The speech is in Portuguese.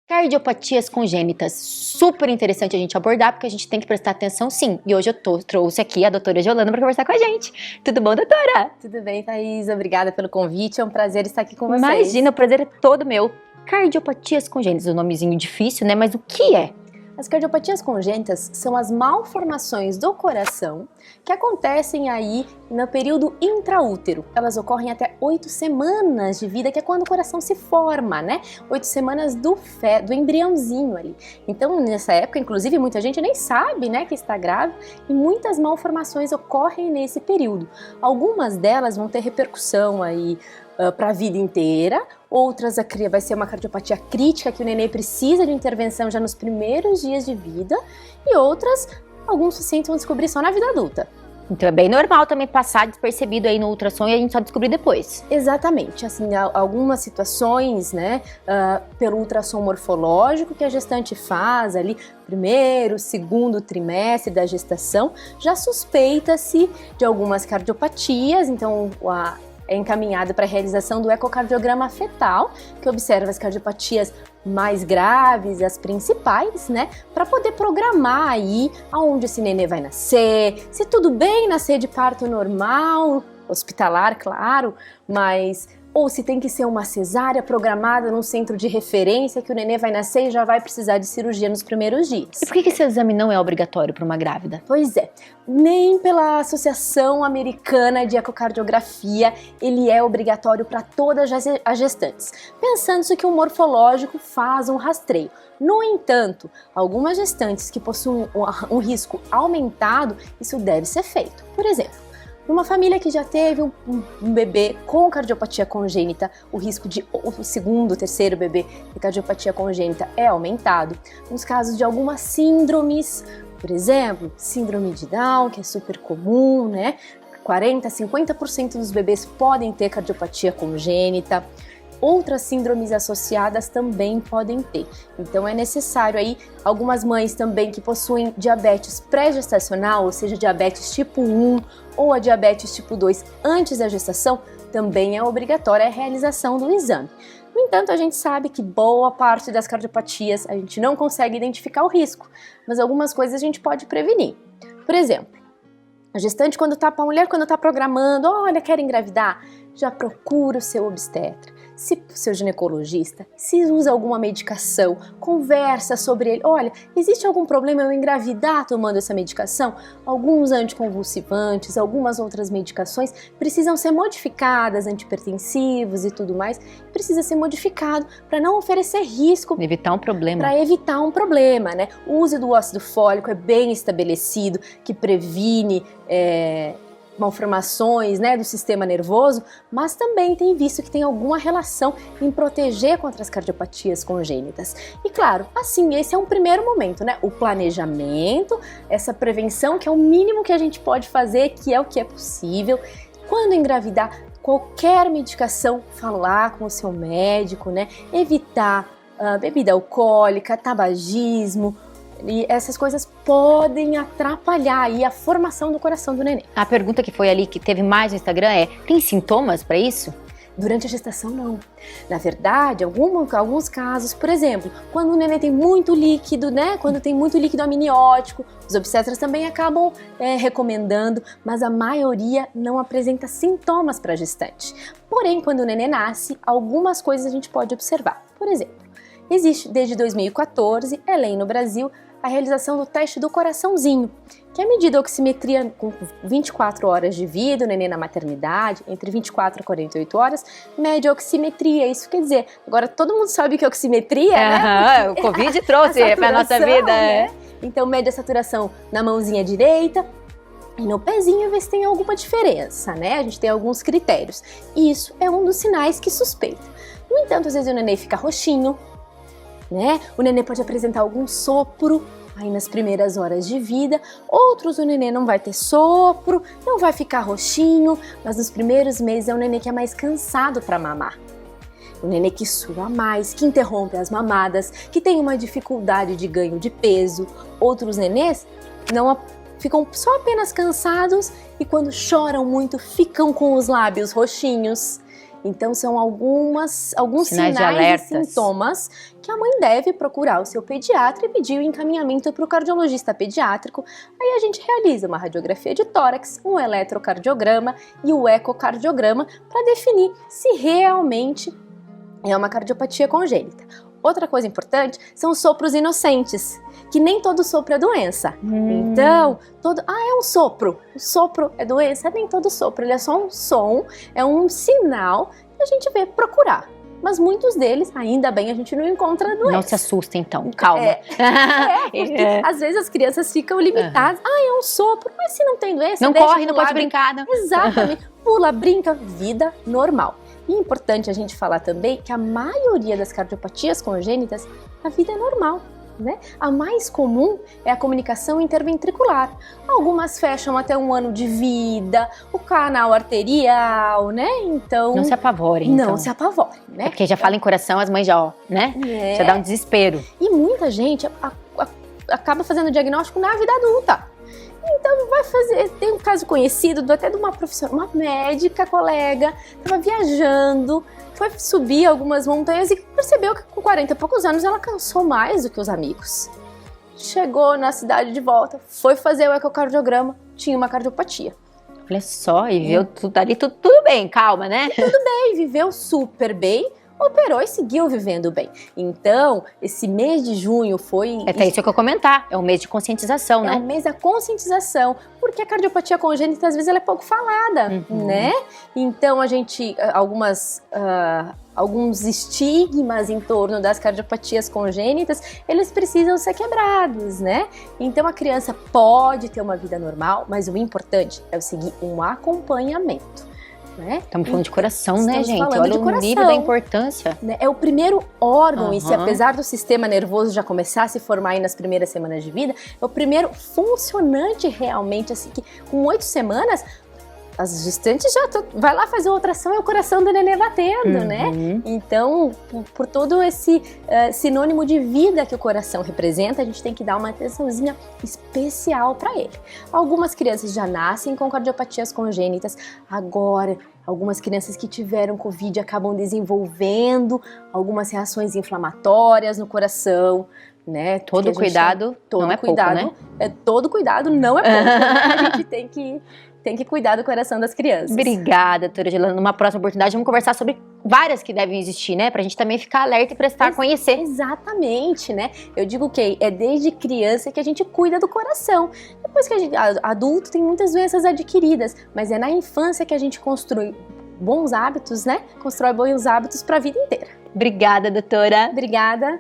Cardiopatias congênitas, super interessante a gente abordar, porque a gente tem que prestar atenção sim. E hoje eu trouxe aqui a doutora Giolanda para conversar com a gente. Tudo bom, doutora? Tudo bem, Thaís. Obrigada pelo convite, é um prazer estar aqui com vocês. Imagina, o prazer é todo meu. Cardiopatias congênitas, um nomezinho difícil, né? Mas o que é? As cardiopatias congênitas são as malformações do coração que acontecem aí no período intraútero. Elas ocorrem até 8 semanas de vida, que é quando o coração se forma, né? 8 semanas do embriãozinho ali. Então, nessa época, inclusive, muita gente nem sabe, né, que está grávida e muitas malformações ocorrem nesse período. Algumas delas vão ter repercussão aí para a vida inteira, outras vai ser uma cardiopatia crítica que o nenê precisa de intervenção já nos primeiros dias de vida e outras, alguns pacientes vão descobrir só na vida adulta. Então é bem normal também passar despercebido aí no ultrassom e a gente só descobrir depois. Exatamente, assim, algumas situações, né, pelo ultrassom morfológico que a gestante faz ali, primeiro, segundo trimestre da gestação, já suspeita-se de algumas cardiopatias, então é encaminhado para a realização do ecocardiograma fetal, que observa as cardiopatias mais graves, as principais, né, para poder programar aí aonde esse nenê vai nascer, se tudo bem nascer de parto normal, hospitalar, claro, mas ou se tem que ser uma cesárea programada num centro de referência que o nenê vai nascer e já vai precisar de cirurgia nos primeiros dias. E por que esse exame não é obrigatório para uma grávida? Pois é, nem pela Associação Americana de Ecocardiografia ele é obrigatório para todas as gestantes, pensando-se que o morfológico faz um rastreio. No entanto, algumas gestantes que possuem um risco aumentado, isso deve ser feito. Por exemplo, numa família que já teve um bebê com cardiopatia congênita, o risco de o segundo, terceiro bebê de cardiopatia congênita é aumentado. Nos casos de algumas síndromes, por exemplo, síndrome de Down, que é super comum, né? 40, 50% dos bebês podem ter cardiopatia congênita. Outras síndromes associadas também podem ter. Então é necessário aí, algumas mães também que possuem diabetes pré-gestacional, ou seja, diabetes tipo 1 ou a diabetes tipo 2 antes da gestação, também é obrigatória a realização do exame. No entanto, a gente sabe que boa parte das cardiopatias a gente não consegue identificar o risco, mas algumas coisas a gente pode prevenir. Por exemplo, a gestante a mulher quando está programando, olha, quer engravidar, já procura o seu obstetra. Se o seu ginecologista, se usa alguma medicação, conversa sobre ele. Olha, existe algum problema eu engravidar tomando essa medicação? Alguns anticonvulsivantes, algumas outras medicações precisam ser modificadas, antihipertensivos e tudo mais. Precisa ser modificado para não oferecer risco. Evitar um problema. Para evitar um problema, né? O uso do ácido fólico é bem estabelecido, que previne malformações, né, do sistema nervoso, mas também tem visto que tem alguma relação em proteger contra as cardiopatias congênitas. E claro, assim, esse é um primeiro momento, né, o planejamento, essa prevenção que é o mínimo que a gente pode fazer, que é o que é possível. Quando engravidar, qualquer medicação, falar com o seu médico, né, evitar bebida alcoólica, tabagismo. E essas coisas podem atrapalhar aí a formação do coração do neném. A pergunta que foi ali, que teve mais no Instagram é, tem sintomas para isso? Durante a gestação, não. Na verdade, alguns casos, por exemplo, quando o neném tem muito líquido, né? Quando tem muito líquido amniótico, os obstetras também acabam recomendando, mas a maioria não apresenta sintomas para a gestante. Porém, quando o neném nasce, algumas coisas a gente pode observar. Por exemplo, existe desde 2014, é lei no Brasil, a realização do teste do coraçãozinho, que é medida a oximetria com 24 horas de vida, o neném na maternidade, entre 24 e 48 horas, mede a oximetria. Isso quer dizer, agora todo mundo sabe o que é oximetria, né? O Covid trouxe para a nossa vida. Né? Então mede a saturação na mãozinha direita e no pezinho ver se tem alguma diferença, né? A gente tem alguns critérios. E isso é um dos sinais que suspeita. No entanto, às vezes o neném fica roxinho, né? O neném pode apresentar algum sopro aí nas primeiras horas de vida, outros o neném não vai ter sopro, não vai ficar roxinho, mas nos primeiros meses é o neném que é mais cansado para mamar. O neném que sua mais, que interrompe as mamadas, que tem uma dificuldade de ganho de peso. Outros nenês ficam só apenas cansados e quando choram muito ficam com os lábios roxinhos. Então são alguns Sinais de sinais e alertas. sintomas que a mãe deve procurar o seu pediatra e pedir o encaminhamento para o cardiologista pediátrico. Aí a gente realiza uma radiografia de tórax, um eletrocardiograma e o ecocardiograma para definir se realmente é uma cardiopatia congênita. Outra coisa importante são os sopros inocentes, que nem todo sopro é doença. Então, é um sopro. O sopro é doença? Nem todo sopro, ele é só um som, é um sinal que a gente vê procurar. Mas muitos deles, ainda bem, a gente não encontra doença. Não se assusta então, calma. Porque às vezes as crianças ficam limitadas. É um sopro, mas se não tem doença, Não deixa corre, não pular, pode brincar. Não. Exatamente. Pula, brinca, vida normal. E é importante a gente falar também que a maioria das cardiopatias congênitas, a vida é normal, né? A mais comum é a comunicação interventricular. Algumas fecham até 1 ano de vida, o canal arterial, né? Então... Não se apavorem, Não então. se apavorem, né? É porque já fala em coração, as mães já, né? Já dá um desespero. E muita gente acaba fazendo diagnóstico na vida adulta. Então vai fazer, tem um caso conhecido até de uma professora, uma médica colega, estava viajando, foi subir algumas montanhas e percebeu que com 40 e poucos anos ela cansou mais do que os amigos. Chegou na cidade de volta, foi fazer o ecocardiograma, tinha uma cardiopatia. Olha só, e viu tudo ali, tudo bem, calma, né? E viveu super bem, operou e seguiu vivendo bem. Então, esse mês de junho foi... É até isso que eu ia comentar, é um mês de conscientização, É né? um mês da conscientização, porque a cardiopatia congênita, às vezes, ela é pouco falada, né? Então, a gente, alguns estigmas em torno das cardiopatias congênitas, eles precisam ser quebrados, né? Então, a criança pode ter uma vida normal, mas o importante é seguir um acompanhamento. Né? Estamos falando de coração, né, Estamos gente? falando Olha de o coração. nível da importância. Né? É o primeiro órgão em si, Aham. apesar do sistema nervoso já começar a se formar aí nas primeiras semanas de vida, é o primeiro funcionante realmente, assim, que com 8 semanas, as gestantes vai lá fazer a ultrassom e o coração do nenê batendo, né? Então, por todo esse sinônimo de vida que o coração representa, a gente tem que dar uma atençãozinha especial para ele. Algumas crianças já nascem com cardiopatias congênitas, agora algumas crianças que tiveram Covid acabam desenvolvendo algumas reações inflamatórias no coração, né? Todo cuidado não é pouco, né? Todo cuidado não é pouco, né? A gente tem que cuidar do coração das crianças. Obrigada, doutora Gelana. Numa próxima oportunidade, vamos conversar sobre várias que devem existir, né? Pra gente também ficar alerta e prestar a conhecer. Exatamente, né? Eu digo que é desde criança que a gente cuida do coração. Depois que a gente adulto, tem muitas doenças adquiridas, mas é na infância que a gente constrói bons hábitos, né? Constrói bons hábitos para a vida inteira. Obrigada, doutora. Obrigada.